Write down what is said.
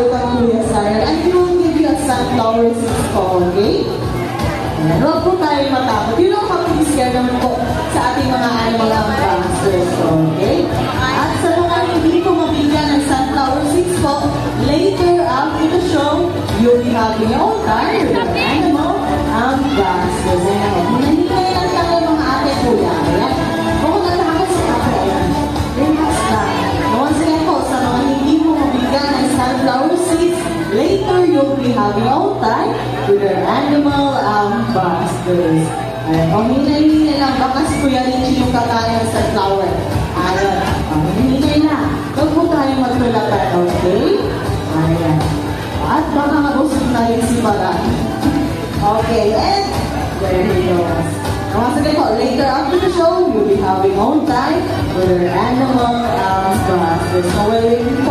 kang Kuya Cyril. And we will give you a sunflower seeds po, okay? Ayan, huwag po tayo matakot. You know, kapag-iscare naman po sa ating mga animal ambassadors, okay? At sa mga hindi po mabigyan ng sunflower seeds po, later after the show, you'll be having your own time with an animal ambassadors. Ayan, hinahintay lang tayo mga ate kuya. Ayan, kung natakas si ate, ayan, relax lang. Once again po, sa mga hindi po mabigyan ng sunflower seeds, later you'll be having your own time with our animal ambassadors. Ayan, o hinay-hinay lang, baka si Kuya Richie yung kakain sa flower. Ayan, o hinay na. Huwag po tayo magtulakan, okay? Ayan. At baka mabusog na rin si Parang. Okay, and there he goes. Once again po, later after the show, you'll be having own time with our animal ambassadors. So we're waiting po